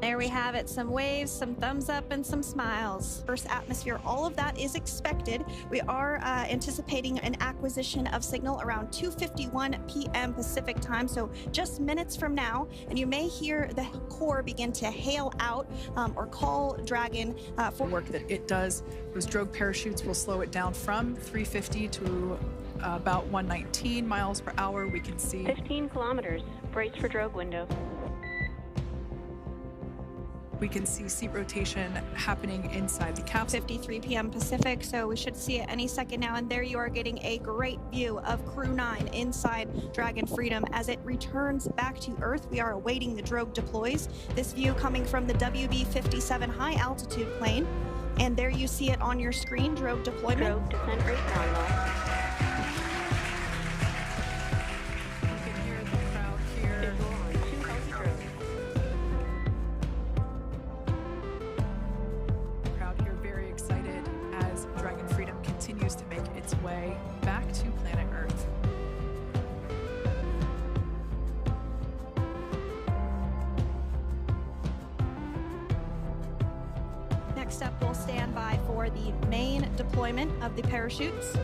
There we have it, some waves, some thumbs up, and some smiles. First atmosphere, all of that is expected. We are anticipating an acquisition of signal around 2:51 p.m. Pacific time, so just minutes from now, and you may hear the core begin to hail out or call Dragon for work that it does. Those drogue parachutes will slow it down from 350 to about 119 miles per hour. We can see 15 kilometers. Brace for drogue window. We can see seat rotation happening inside the capsule. 53 p.m. Pacific, so we should see it any second now. And there you are getting a great view of Crew 9 inside Dragon Freedom as it returns back to Earth. We are awaiting the drogue deploys. This view coming from the WB-57 high altitude plane. And there you see it on your screen, drogue deployment. Drogue descent rate nominal. You can hear the crowd here. Visual on 2 healthy drogues. Crowd here very excited as Dragon Freedom continues to make its way back to planet Earth. Next up, we'll stand by for the main deployment of the parachutes.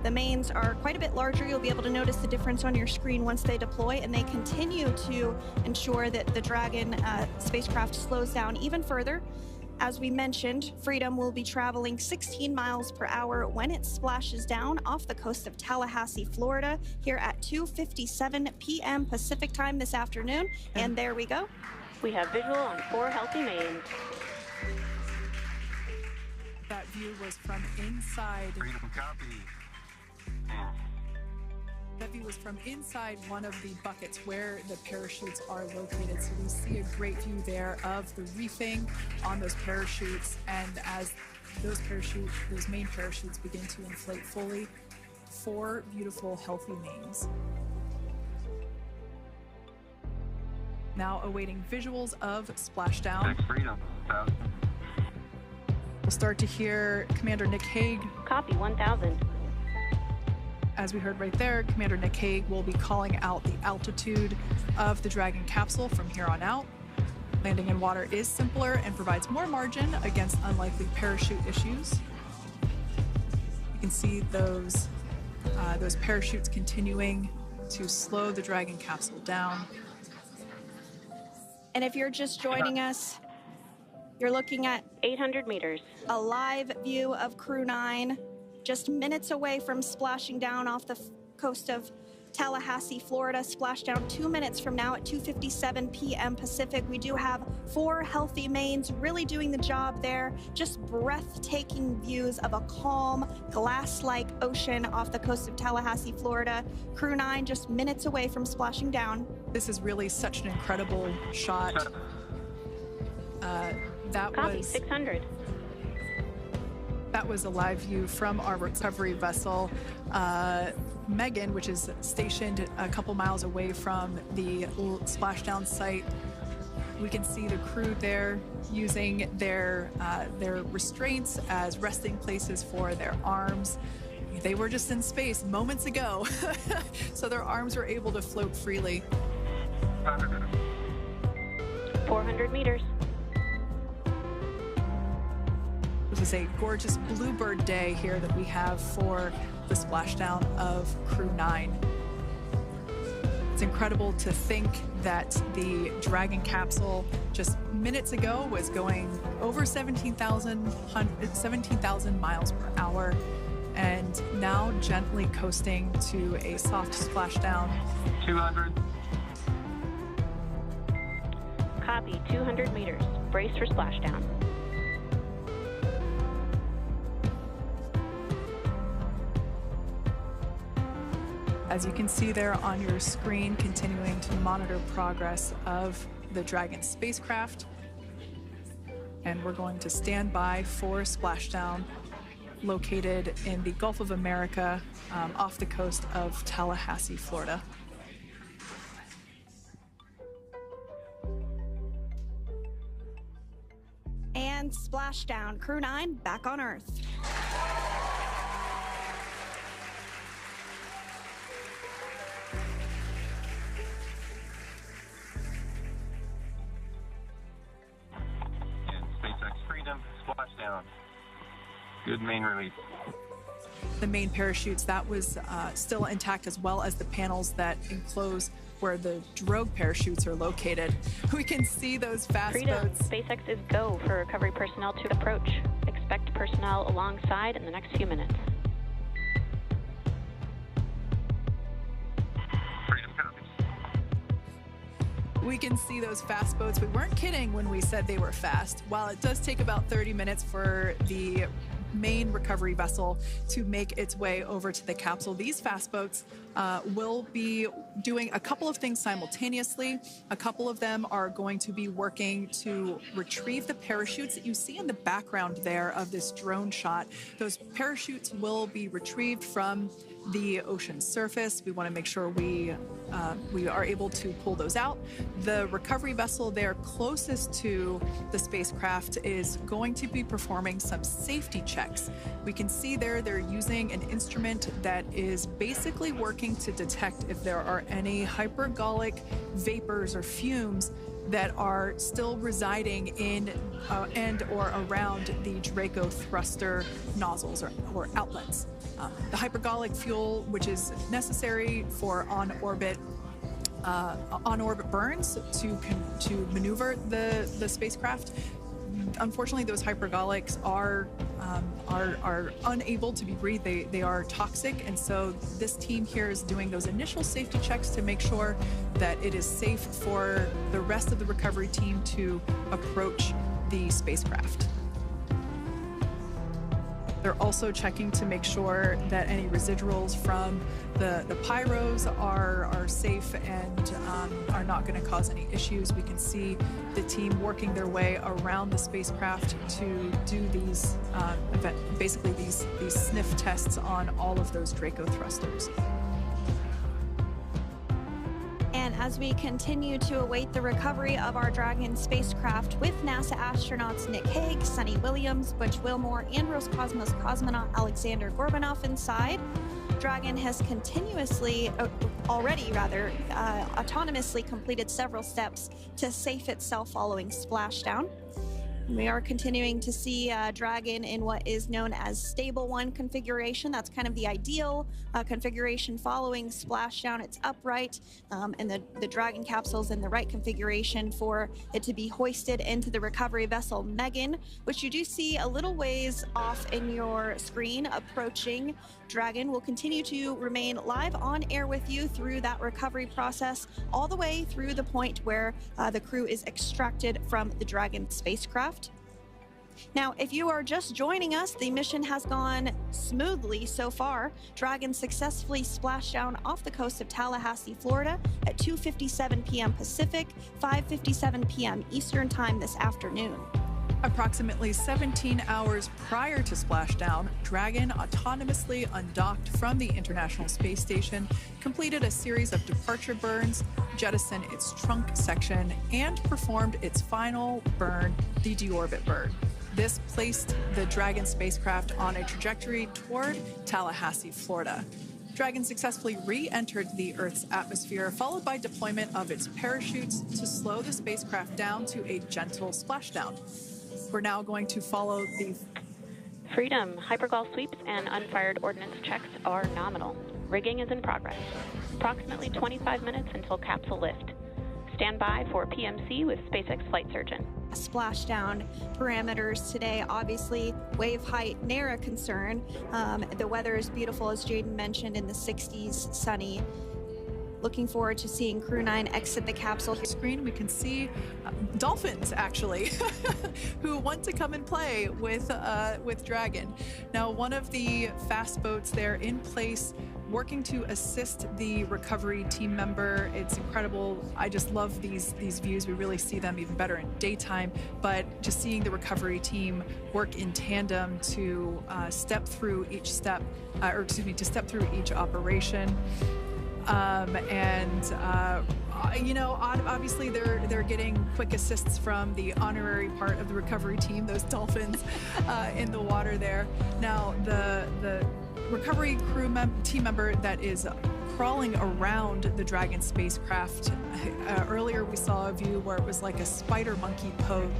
The mains are quite a bit larger. You'll be able to notice the difference on your screen once they deploy, and they continue to ensure that the Dragon spacecraft slows down even further. As we mentioned, Freedom will be traveling 16 miles per hour when it splashes down off the coast of Tallahassee, Florida, here at 2:57 p.m. Pacific time this afternoon. And there we go. We have visual on 4 healthy mains. That view was from inside. Freedom copy. That view was from inside one of the buckets where the parachutes are located. So we see a great view there of the reefing on those parachutes. And as those main parachutes begin to inflate fully, 4 beautiful, healthy mains. Now awaiting visuals of splashdown. Freedom. We'll start to hear Commander Nick Hague. Copy 1000. As we heard right there, Commander Nick Hague will be calling out the altitude of the Dragon capsule from here on out. Landing in water is simpler and provides more margin against unlikely parachute issues. You can see those parachutes continuing to slow the Dragon capsule down. And if you're just joining us, you're looking at 800 meters. a live view of Crew 9, just minutes away from splashing down off the coast of Tallahassee, Florida. Splash down 2 minutes from now at 2:57 p.m. Pacific. We do have 4 healthy mains really doing the job there. Just breathtaking views of a calm, glass-like ocean off the coast of Tallahassee, Florida. Crew 9 just minutes away from splashing down. This is really such an incredible shot. Copy 600. That was a live view from our recovery vessel, Megan, which is stationed a couple miles away from the splashdown site. We can see the crew there using their restraints as resting places for their arms. They were just in space moments ago, so their arms were able to float freely. 400 meters. This is a gorgeous bluebird day here that we have for the splashdown of Crew 9. It's incredible to think that the Dragon capsule just minutes ago was going over 17,000 miles per hour, and now gently coasting to a soft splashdown. 200. Copy 200 meters. Brace for splashdown. As you can see there on your screen, continuing to monitor progress of the Dragon spacecraft. And we're going to stand by for splashdown located in the Gulf of America off the coast of Tallahassee, Florida. And splashdown. Crew 9 back on Earth. splashdown. Good main release. The main parachutes, that was still intact, as well as the panels that enclose where the drogue parachutes are located. We can see those fast Freedom, boats. SpaceX is go for recovery personnel to approach. Expect personnel alongside in the next few minutes. Freedom copies. We can see those fast boats. We weren't kidding when we said they were fast. While it does take about 30 minutes for the main recovery vessel to make its way over to the capsule, these fast boats will be doing a couple of things simultaneously. A couple of them are going to be working to retrieve the parachutes that you see in the background there of this drone shot. Those parachutes will be retrieved from the ocean surface. We want to make sure we are able to pull those out. The recovery vessel there closest to the spacecraft is going to be performing some safety checks. We can see there they're using an instrument that is basically working to detect if there are any hypergolic vapors or fumes that are still residing in and or around the Draco thruster nozzles or outlets. The hypergolic fuel, which is necessary for on-orbit burns to maneuver the spacecraft. Unfortunately, those hypergolics are unable to be breathed. They are toxic, and so this team here is doing those initial safety checks to make sure that it is safe for the rest of the recovery team to approach the spacecraft. They're also checking to make sure that any residuals from the pyros are safe and are not going to cause any issues. We can see the team working their way around the spacecraft to do these basically these sniff tests on all of those Draco thrusters. And as we continue to await the recovery of our Dragon spacecraft with NASA astronauts Nick Hague, Sunny Williams, Butch Wilmore, and Roscosmos cosmonaut Alexander Gorbanov inside, Dragon has autonomously completed several steps to safe itself following splashdown. We are continuing to see Dragon in what is known as Stable 1 configuration. That's kind of the ideal configuration following splashdown. It's upright, and the Dragon capsule's in the right configuration for it to be hoisted into the recovery vessel Megan, which you do see a little ways off in your screen approaching. Dragon will continue to remain live on air with you through that recovery process, all the way through the point where the crew is extracted from the Dragon spacecraft. Now, if you are just joining us, the mission has gone smoothly so far. Dragon successfully splashed down off the coast of Tallahassee, Florida at 2:57 p.m. Pacific, 5:57 p.m. Eastern Time this afternoon. Approximately 17 hours prior to splashdown, Dragon autonomously undocked from the International Space Station, completed a series of departure burns, jettisoned its trunk section, and performed its final burn, the deorbit burn. This placed the Dragon spacecraft on a trajectory toward Tallahassee, Florida. Dragon successfully re-entered the Earth's atmosphere, followed by deployment of its parachutes to slow the spacecraft down to a gentle splashdown. We're now going to follow the Freedom, hypergol sweeps and unfired ordnance checks are nominal. Rigging is in progress. Approximately 25 minutes until capsule lift. Stand by for PMC with SpaceX flight surgeon. Splashdown parameters today, obviously wave height, ne'er a concern. The weather is beautiful, as Jaden mentioned, in the 60s, sunny. Looking forward to seeing Crew 9 exit the capsule. screen. We can see dolphins, actually, who want to come and play with Dragon. Now, one of the fast boats there in place, working to assist the recovery team member. It's incredible. I just love these views. We really see them even better in daytime, but just seeing the recovery team work in tandem to step through each step, to step through each operation. Obviously they're getting quick assists from the honorary part of the recovery team, those dolphins in the water there. Now, the recovery team member that is crawling around the Dragon spacecraft, earlier we saw a view where it was like a spider monkey pose.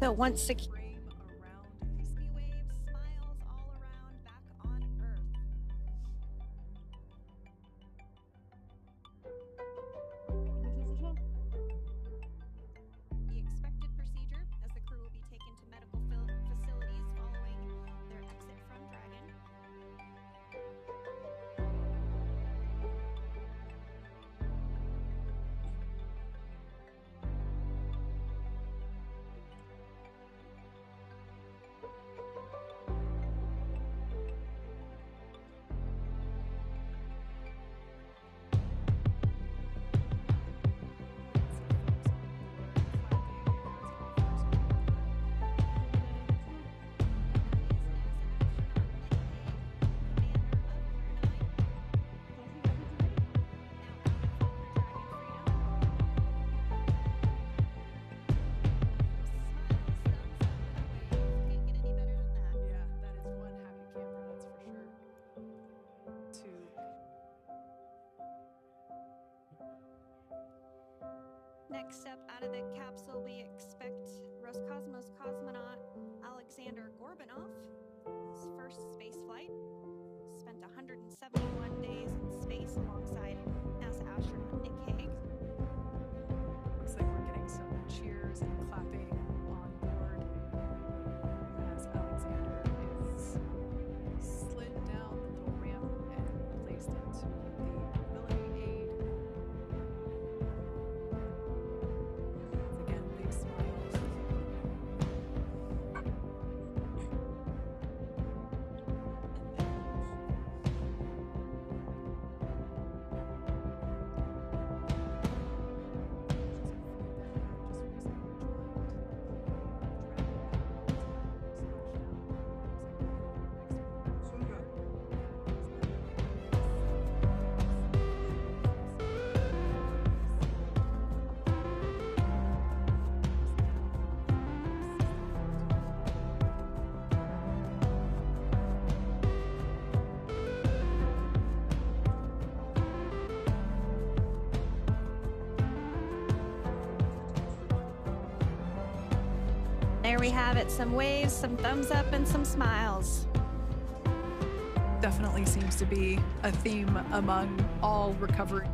So once secure. frame around Crispy waves, smiles all around, back on Earth. The expected procedure, as the crew will be taken to medical facilities following their exit from Dragon. Yeah, that is one happy camper, that's for sure. Two. Next up, out of the capsule, we expect Roscosmos cosmonaut Alexander Gorbanov. His first space flight. Spent 171 days in space alongside NASA astronaut Nick Hague. Looks like we're getting some cheers and clapping on board as Alexander is slid down the little ramp and placed into the mobility aid. Again, big smiles. There we have it, some waves, some thumbs up, and some smiles. Definitely seems to be a theme among all recovery